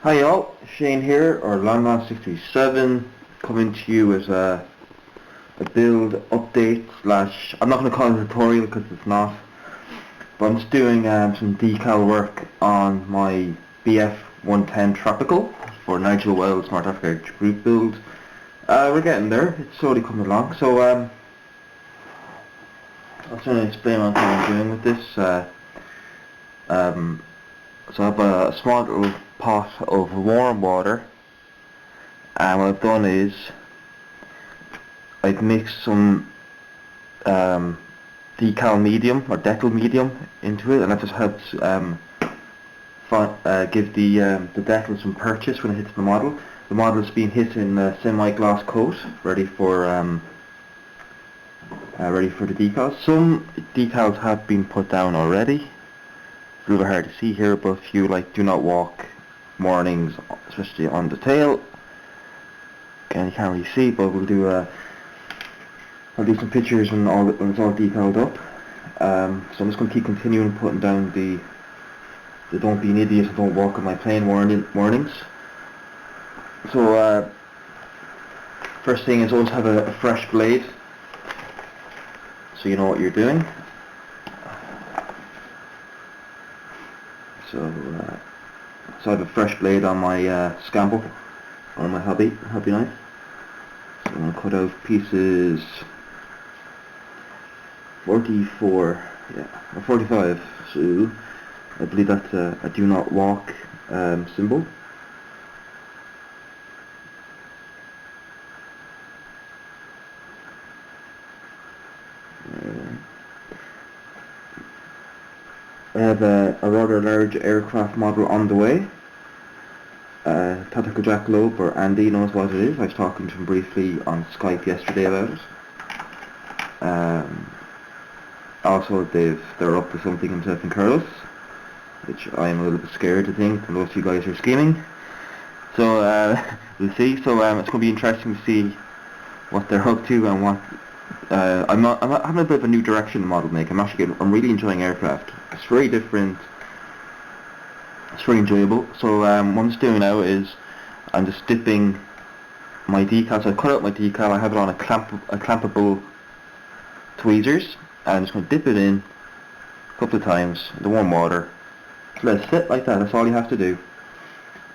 Hi y'all, Shane here, or Landman67, coming to you as a build update slash, I'm not going to call it a tutorial because it's not, but I'm just doing some decal work on my BF110 Tropical for Nigel Smart Africa group build. We're getting there, it's slowly coming along, so I'll try to explain what I'm doing with this. So I have a small little pot of warm water, and what I've done is I've mixed some decal medium or decal medium into it, and that just helps give the decal some purchase when it hits the model. The model is being hit in a semi-gloss coat, ready for the decals. Some decals have been put down already. It's a little hard to see here, but if you like do not walk warnings, especially on the tail, again you can't really see, but we'll do I'll do some pictures when it's all decaled up. So I'm just going to keep continuing putting down the don't be an idiot and don't walk on my plane warnings. So first thing is always have a fresh blade, so you know what you're doing. So I have a fresh blade on my scamble, on my hobby knife. So I'm going to cut out pieces 44, or 45. So I believe that's a do not walk symbol. I have a rather large aircraft model on the way. Tactical Jack Loeb, or Andy, knows what it is. I was talking to him briefly on Skype yesterday about it. Also, they're up to something himself and Carlos, which I'm a little bit scared to think those two guys are scheming. So we'll see. So it's going to be interesting to see what they're up to and what. I'm having a bit of a new direction in model making. I'm really enjoying aircraft. It's very different. It's very enjoyable. So what I'm just doing now is I'm just dipping my decal. So I cut out my decal. I have it on a clampable tweezers. I'm just going to dip it in a couple of times in the warm water. So let it sit like that. That's all you have to do.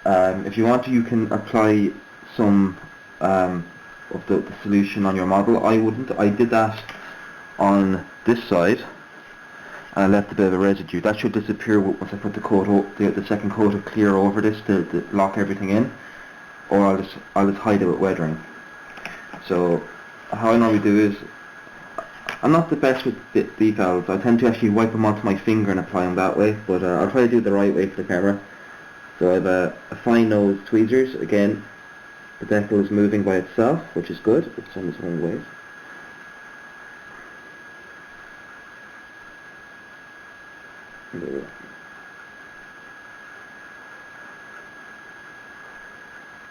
If you want to, you can apply some of the solution on your model. I wouldn't. I did that on this side, and I left a bit of a residue. That should disappear once I put the second coat of clear over this to lock everything in, or I'll just hide it with weathering. So how I normally do is, I'm not the best with decals. I tend to actually wipe them onto my finger and apply them that way, but I'll try to do it the right way for the camera. So I have a fine nose tweezers. Again, the decal is moving by itself, which is good. It's on its own weight.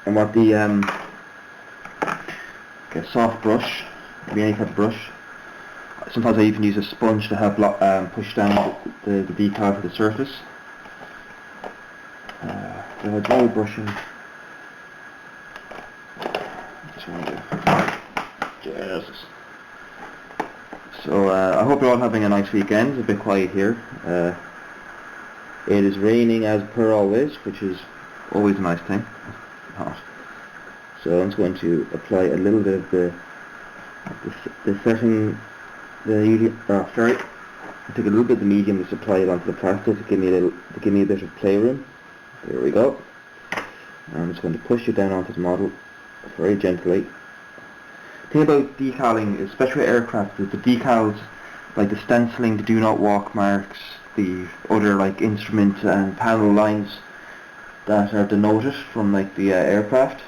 And what the a soft brush, maybe any type of brush. Sometimes I even use a sponge to help push down the decal to the surface. So I dry brushing. Jesus. So I hope you're all having a nice weekend. It's a bit quiet here. It is raining as per always, which is always a nice thing. It's hot. So I'm just going to apply a little bit of the setting. Sorry. I took a little bit of the medium to apply it onto the plastic to give me a bit of playroom. There we go. And I'm just going to push it down onto the model very gently. The thing about decaling, especially with aircraft, is the decals, like the stenciling, the do not walk marks, the other like instrument and panel lines that are denoted from like the aircraft.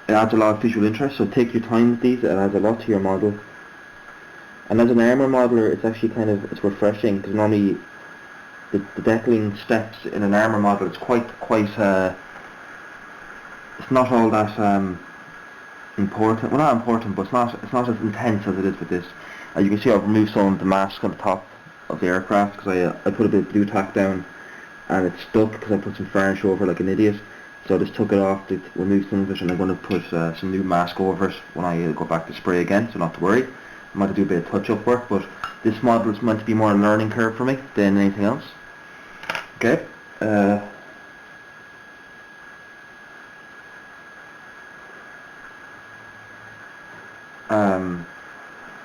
It adds a lot of visual interest, so take your time with these. It adds a lot to your model. And as an armour modeler, it's actually it's refreshing, because normally the decaling steps in an armour model, it's quite it's not all that important. Well, not important, but it's not as intense as it is with this. As you can see, I've removed some of the mask on the top of the aircraft because I put a bit of blue tack down and it stuck because I put some varnish over like an idiot. So I just took it off to remove some of it, and I'm going to put some new mask over it when I go back to spray again, so not to worry. I might have to do a bit of touch-up work, but this model is meant to be more a learning curve for me than anything else. Okay.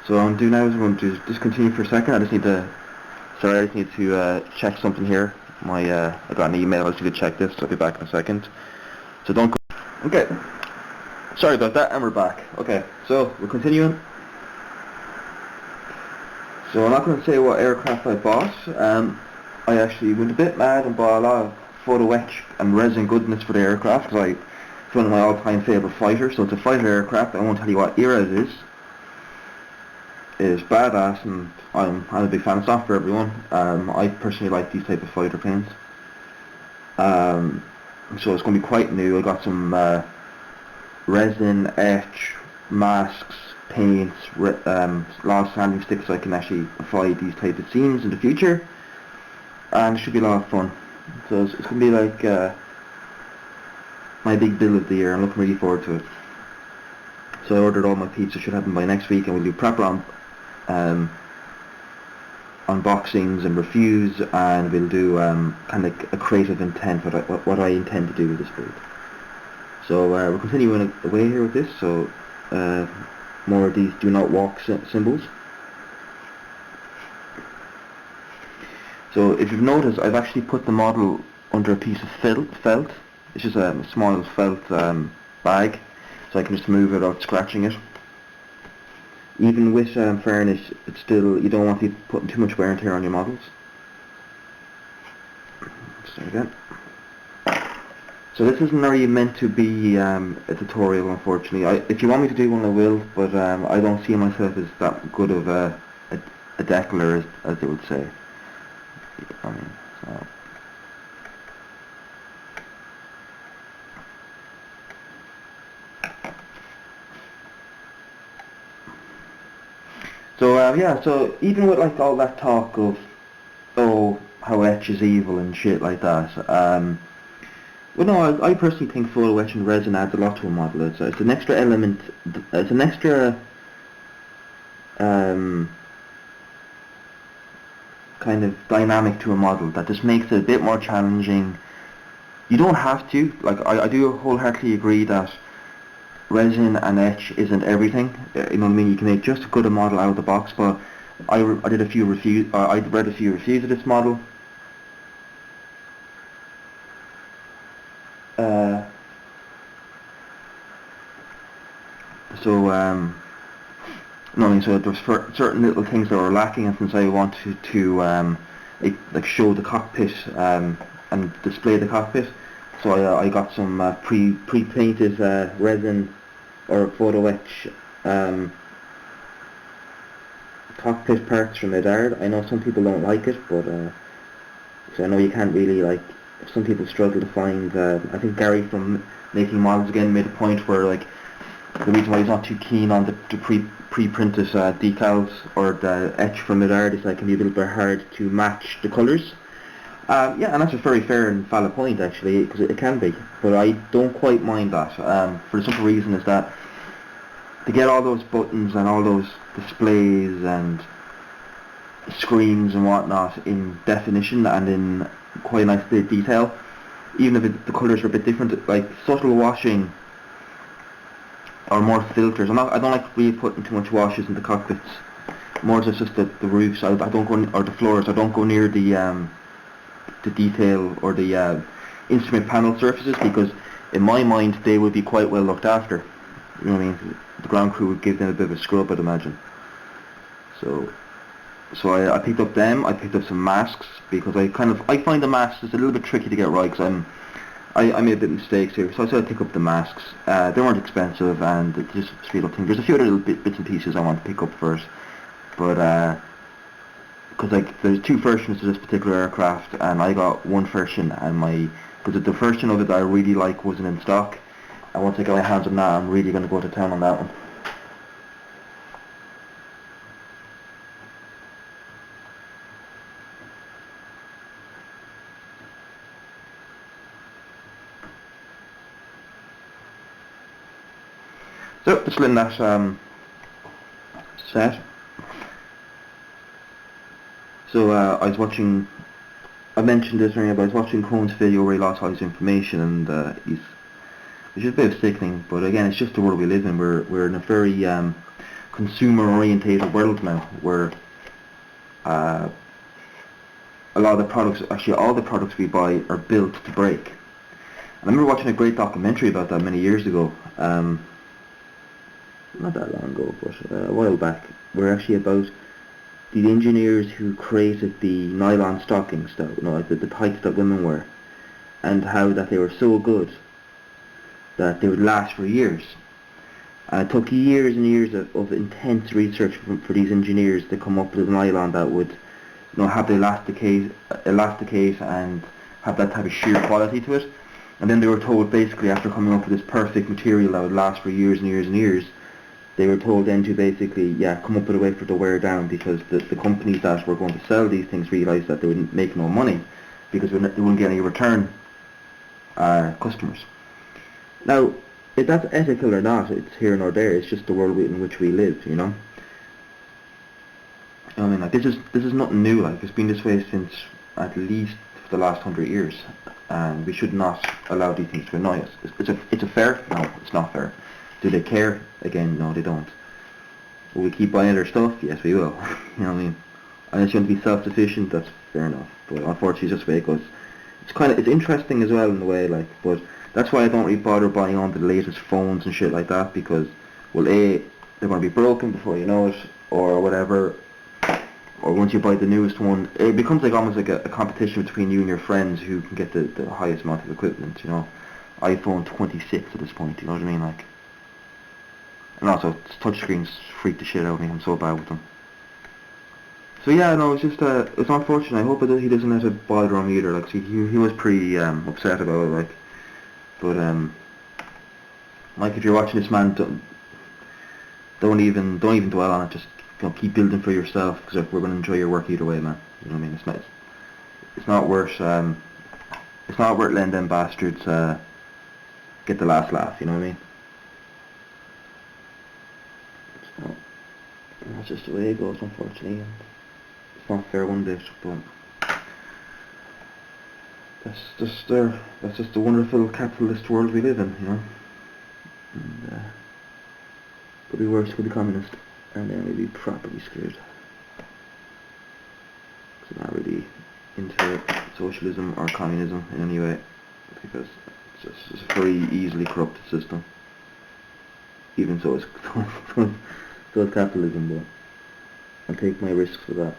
So what I'm doing now is I'm going to discontinue for a second. I just need to check something here. I got an email. I just need to check this. So I'll be back in a second. So don't go. Okay. Sorry about that, and we're back. Okay. So we're continuing. So I'm not going to say what aircraft I bought. I actually went a bit mad and bought a lot of photo etch and resin goodness for the aircraft because it's one of my all-time favourite fighters. So it's a fighter aircraft. I won't tell you what era it is. It is badass, and I'm a big fan. It's not for everyone. I personally like these type of fighter planes. So it's going to be quite new. I got some resin, etch, masks, paints, lot of sanding sticks so I can actually apply these type of scenes in the future, and it should be a lot of fun. So it's going to be like my big build of the year. I'm looking really forward to it. So I ordered all my pieces. Should have them by next week, and we'll do proper unboxings and reviews, and we'll do kind of a creative intent, what I intend to do with this build. So we're continuing away here with this, so more of these do not walk symbols. So if you've noticed, I've actually put the model under a piece of felt. It's just a small felt bag, so I can just move it without scratching it. Even with fairness, it's still, you don't want to be putting too much wear and tear on your models. Start again. So this isn't really meant to be a tutorial, unfortunately. If you want me to do one, I will, but I don't see myself as that good of a decaler, as they would say. I mean, so. So yeah, so even with like all that talk of, oh, how etch is evil and shit like that, well no, I personally think photo etch and resin adds a lot to a model. It's an extra element, it's an extra kind of dynamic to a model that just makes it a bit more challenging. You don't have to, like I do wholeheartedly agree that resin and etch isn't everything. You know what I mean? You can make just as good a model out of the box, but I did a few reviews. I read a few reviews of this model. So there's certain little things that were lacking, and since I wanted to like show the cockpit and display the cockpit, so I got some pre-painted resin or photo etch cockpit parts from Medard. I know some people don't like it, but so I know you can't really, like, some people struggle to find. I think Gary from Making Models Again made a point where, like, the reason why he's not too keen on the pre-printed decals or the etch from Medard is that it can be a little bit hard to match the colours. Yeah, and that's a very fair and valid point, actually, because it can be, but I don't quite mind that, for the simple reason is that to get all those buttons and all those displays and screens and whatnot in definition and in quite a nice bit of detail, even if the colours are a bit different, like subtle washing or more filters. I don't like really putting too much washes in the cockpits. More just the roofs. I don't go or the floors. I don't go near the detail or the instrument panel surfaces, because in my mind they would be quite well looked after. You know what I mean? The ground crew would give them a bit of a scrub, I'd imagine. So I picked up them. I picked up some masks because I find the masks is a little bit tricky to get right, because I made a bit of mistakes here. So I said I'd pick up the masks. They weren't expensive, and just speed up things. There's a few other little bits and pieces I want to pick up first, but because like there's two versions of this particular aircraft, and I got one version, and because the version of it that I really like wasn't in stock, and once I get my hands on that, I'm really going to go to town on that one. still in that set. So I was watching. I mentioned this earlier, but I was watching Cohen's video where he lost all his information, and it's just a bit sickening. But again, it's just the world we live in. We're in a very consumer-orientated world now, where a lot of the products, actually all the products we buy, are built to break. And I remember watching a great documentary about that many years ago. Not that long ago, but a while back, where actually about the engineers who created the nylon stockings, that, like the tights that women wear, and how that they were so good that they would last for years. And it took years and years of intense research for these engineers to come up with a nylon that would, have the elasticate and have that type of sheer quality to it. And then they were told, basically, after coming up with this perfect material that would last for years and years and years, they were told then to basically, come up with a way for it to wear down, because the companies that were going to sell these things realised that they wouldn't make no money because they wouldn't get any return customers. Now, if that's ethical or not, it's here nor there. It's just the world in which we live, I mean, like, this is nothing new. Like, it's been this way since at least for the last 100 years, and we should not allow these things to annoy us. It's a fair? No, it's not fair. Do they care? Again, no, they don't. Will we keep buying their stuff? Yes, we will. You know what I mean? Unless you want to be self-sufficient, that's fair enough. But unfortunately, it's just the way it goes. It's interesting as well in a way, like, but that's why I don't really bother buying on the latest phones and shit like that, because, well, A, they're going to be broken before you know it, or whatever, or once you buy the newest one, it becomes like almost like a competition between you and your friends who can get the highest amount of equipment, iPhone 26 at this point, you know what I mean, like. And also, touchscreens freak the shit out of me. I'm so bad with them. So yeah, no, it's just it's unfortunate. I hope he doesn't let it bother him either. Like, see, he was pretty upset about it. Like, but like, if you're watching this, man, don't even dwell on it. Just keep building for yourself, because we're going to enjoy your work either way, man. You know what I mean? It's not worth letting them bastards get the last laugh. You know what I mean? That's just the way it goes, unfortunately, and it's not fair one bit, but that's just the wonderful capitalist world we live in, And could be worse, could be communist, and then we'd be properly screwed. Because I'm not really into socialism or communism in any way, because it's just a very easily corrupted system. Even so, it's capitalism, but I'll take my risks for that.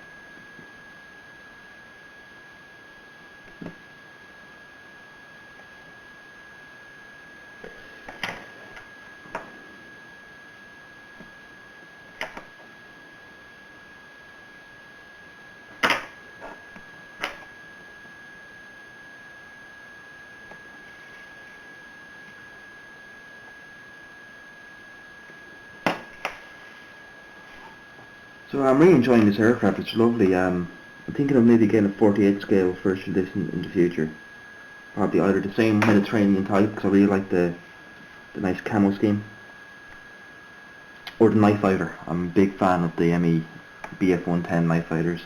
So I'm really enjoying this aircraft. It's lovely. I'm thinking of maybe getting a 48 scale version of this in the future. Probably either the same Mediterranean type, because I really like the nice camo scheme, or the Night Fighter. I'm a big fan of the ME BF-110 Night Fighters.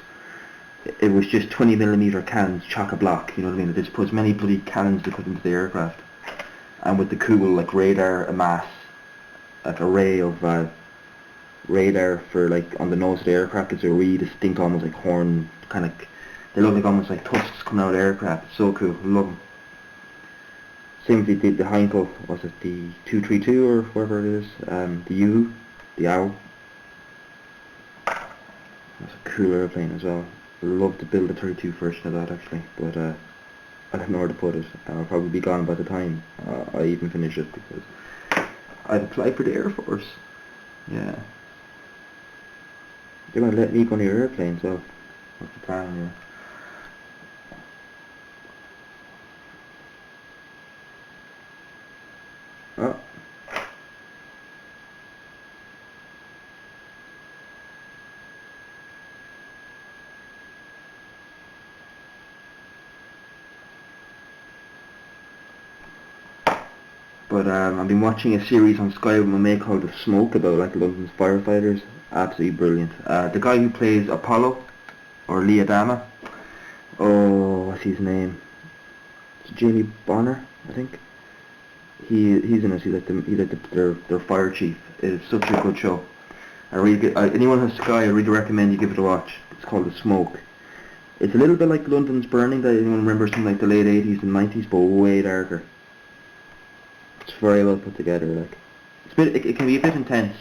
It was just 20mm cannons, chock-a-block, you know what I mean? It just puts many bloody cannons to put into the aircraft. And with the cool, like, radar amass, like, array of radar for, like, on the nose of the aircraft. It's a really distinct, almost like horn, kind of, they look like almost like tusks coming out of the aircraft. It's so cool. I love them. Same with the Heinkel, was it the 232 or whatever it is, the Owl. That's a cool airplane as well. I'd love to build a 32 version of that actually, but I don't know where to put it. I'll probably be gone by the time I even finish it, because I've applied for the Air Force. Yeah. They're going to let me go on your airplane, so what's the plan, yeah. Oh. But I've been watching a series on Sky with my mate called The Smoke about like London's firefighters. Absolutely brilliant. The guy who plays Apollo, or Lee Adama, oh, what's his name? It's Jamie Bonner, I think. He's in it. Their fire chief. It's such a good show. Anyone who has Sky, I really recommend you give it a watch. It's called The Smoke. It's a little bit like London's Burning, that anyone remembers from like the late 80s and 90s, but way darker. It's very well put together. Like, it can be a bit intense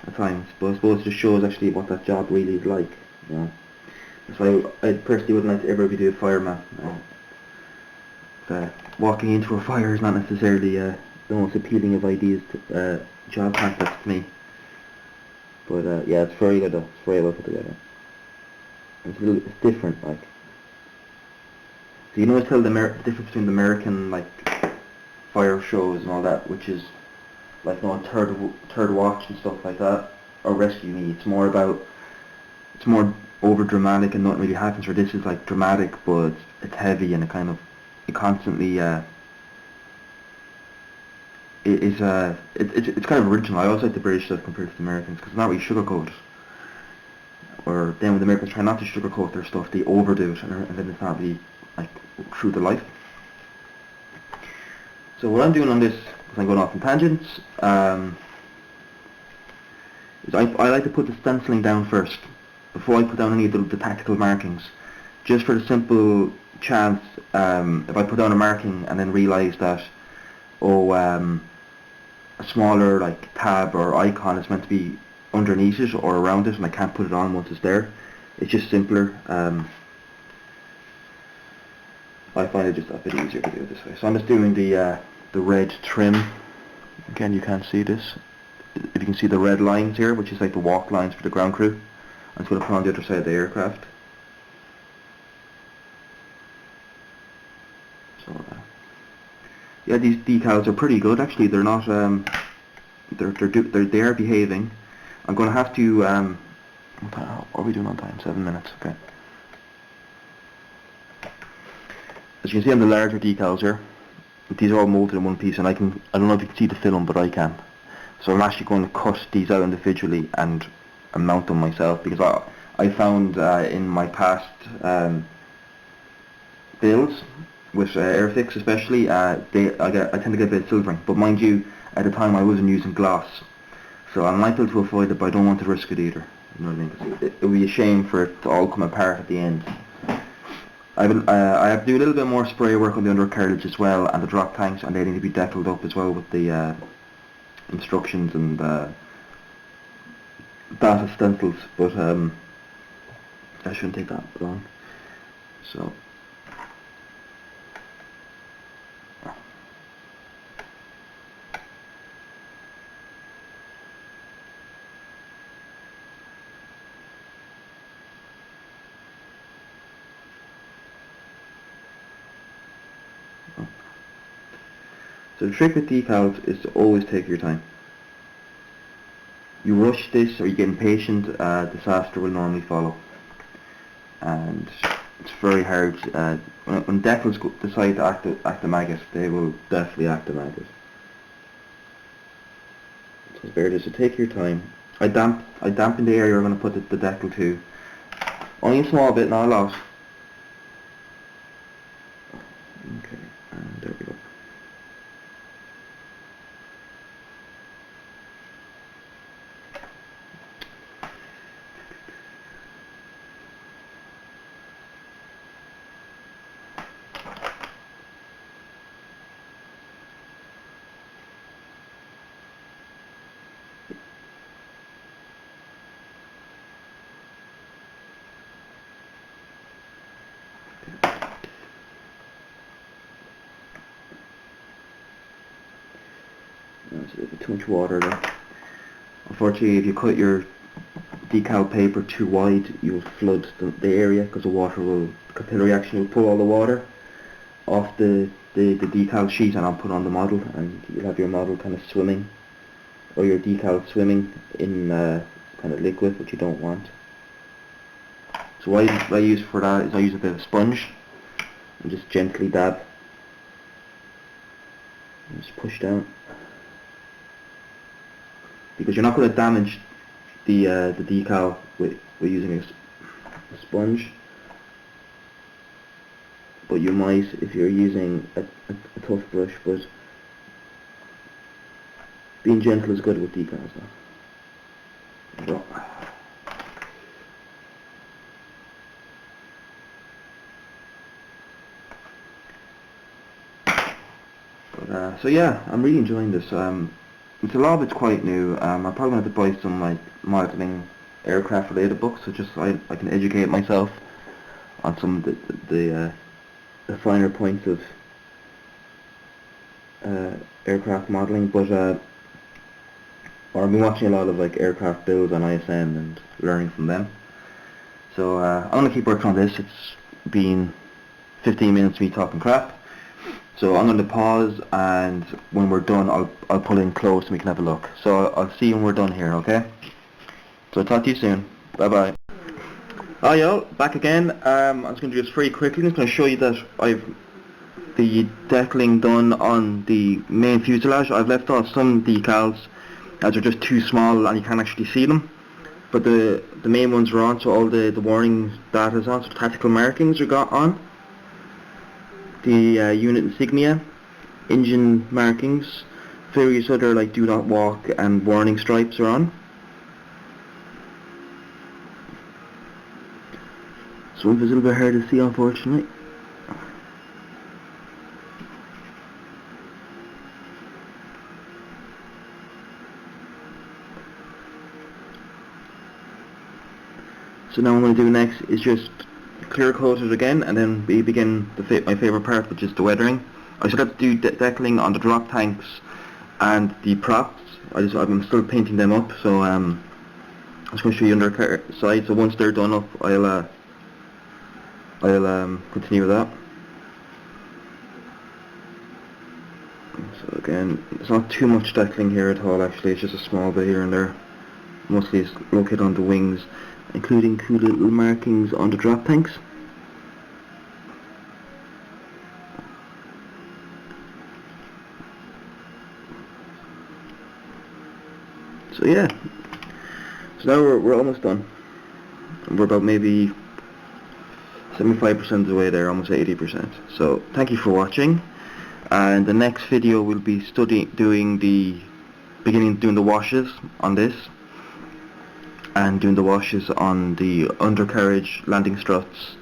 at times, but I suppose it just shows actually what that job really is like. You know, that's why I personally wouldn't like to ever be a fireman. Walking into a fire is not necessarily the most appealing of ideas to job concepts to me. But yeah, it's very good though. It's very well put together. It's different, like. So you know, tell the difference between the American like fire shows and all that, which is like, you know, third watch and stuff like that, or Rescue Me. It's more over dramatic and nothing really happens. Where this is like dramatic, but it's heavy and it constantly it's kind of original. I always like the British stuff compared to the Americans because it's not really sugarcoated. Or then when the Americans try not to sugarcoat their stuff, they overdo it, and then it's not really like true to life. So what I'm doing on this, because I'm going off on tangents, is I like to put the stenciling down first before I put down any of the tactical markings, just for the simple chance if I put down a marking and then realise that a smaller like tab or icon is meant to be underneath it or around it, and I can't put it on once it's there. It's just simpler. I find it just a bit easier to do it this way. So I'm just doing the red trim. Again, you can't see this. If you can see the red lines here, which is like the walk lines for the ground crew, I'm just going to put on the other side of the aircraft. So yeah, these decals are pretty good actually. They're not they are behaving. I'm going to have to what are we doing on time? 7 minutes. Okay. As you can see on the larger decals here, these are all molded in one piece, and I don't know if you can see the film, but I can. So I'm actually going to cut these out individually and mount them myself, because I found in my past builds with Airfix especially, I tend to get a bit of silvering. But mind you, at the time I wasn't using gloss, so I'm likely to avoid it, but I don't want to risk it either. You know what I mean? 'Cause it would be a shame for it to all come apart at the end. I have to do a little bit more spray work on the under carriage as well, and the drop tanks, and they need to be decaled up as well with the instructions and data stencils, but that shouldn't take that long. So the trick with decals is to always take your time. You rush this or you get impatient, disaster will normally follow. And it's very hard. When decals decide to act a maggot, they will definitely act a maggot. So bear this. So take your time. I dampen the area I'm going to put the decal to. Only a small bit, not a lot. Okay, and there we go. That's a bit too much water there. Unfortunately, if you cut your decal paper too wide, you'll flood the area, because the capillary action will pull all the water off the decal sheet and I'll put on the model, and you'll have your model kind of swimming, or your decal swimming in kind of liquid, which you don't want. So what I use for that is I use a bit of sponge and just gently dab. Just push down, because you're not going to damage the decal with using a sponge, but you might if you're using a tough brush. But being gentle is good with decals though. So yeah, I'm really enjoying this. It's a lot of it's quite new. I'm probably going to have to buy some like modelling aircraft related books, so just I can educate myself on some of the finer points of aircraft modelling. But or I've been watching a lot of like aircraft builds on ISN and learning from them. So I'm going to keep working on this. It's been 15 minutes of me talking crap. So I'm going to pause, and when we're done I'll pull in close and we can have a look. So I'll see you when we're done here, okay? So I'll talk to you soon. Bye bye. Hi y'all, back again. I'm just going to do this very quickly. I'm just going to show you that I've the decaling done on the main fuselage. I've left off some decals as they're just too small and you can't actually see them. But the main ones are on, so all the warning data is on, so tactical markings are got on. The unit insignia, engine markings, various other like do not walk and warning stripes are on. Some of it's a little bit hard to see, unfortunately. So now what I'm going to do next is just clear coat it again, and then we begin my favourite part, which is the weathering. I still have to do decaling on the drop tanks and the props. I'm still painting them up, so I'm just going to show you underside. So once they're done up, I'll continue with that. So again, it's not too much decaling here at all. Actually, it's just a small bit here and there. Mostly it's located on the wings, including cool little markings on the drop tanks. So yeah, so now we're almost done. We're about maybe 75% of the way there, almost 80%. So thank you for watching, and the next video we'll be doing the washes on this, and doing the washes on the undercarriage landing struts,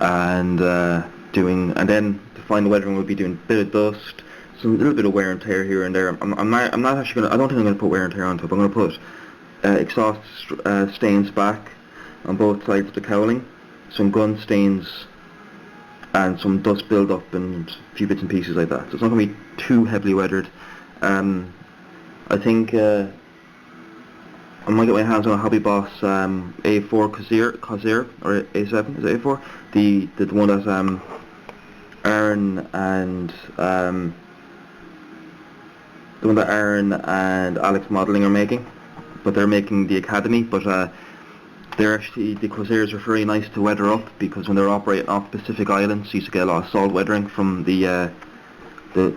and then the final weathering will be doing a bit of dust, some little bit of wear and tear here and there. I'm not actually gonna. I don't think I'm gonna put wear and tear on top. I'm gonna put exhaust stains back on both sides of the cowling, some gun stains, and some dust build up and a few bits and pieces like that. So it's not gonna be too heavily weathered. I think I might get my hands on a Hobby Boss A4 Corsair or A7. Is it A4? The one that Aaron and Alex Modelling are making, but they're making the Academy. But the Corsairs are very nice to weather up, because when they're operating off Pacific Islands, you used to get a lot of salt weathering from the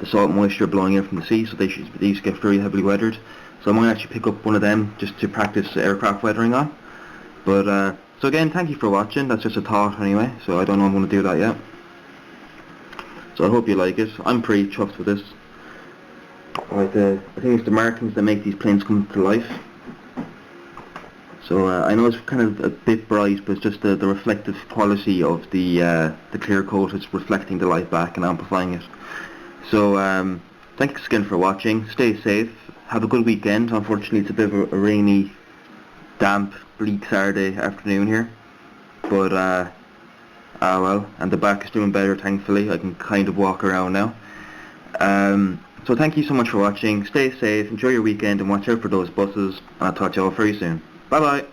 salt moisture blowing in from the sea. So they used to get very heavily weathered. So I'm going to actually pick up one of them just to practice aircraft weathering on. But so again, thank you for watching. That's just a thought anyway, so I don't know if I'm going to do that yet. So I hope you like it. I'm pretty chuffed with this. I think it's the markings that make these planes come to life. So I know it's kind of a bit bright, but it's just the reflective quality of the clear coat is reflecting the light back and amplifying it. So thanks again for watching. Stay safe. Have a good weekend. Unfortunately, it's a bit of a rainy, damp, bleak Saturday afternoon here. But well, and the back is doing better, thankfully. I can kind of walk around now. So thank you so much for watching. Stay safe, enjoy your weekend, and watch out for those buses. And I'll talk to you all very soon. Bye bye.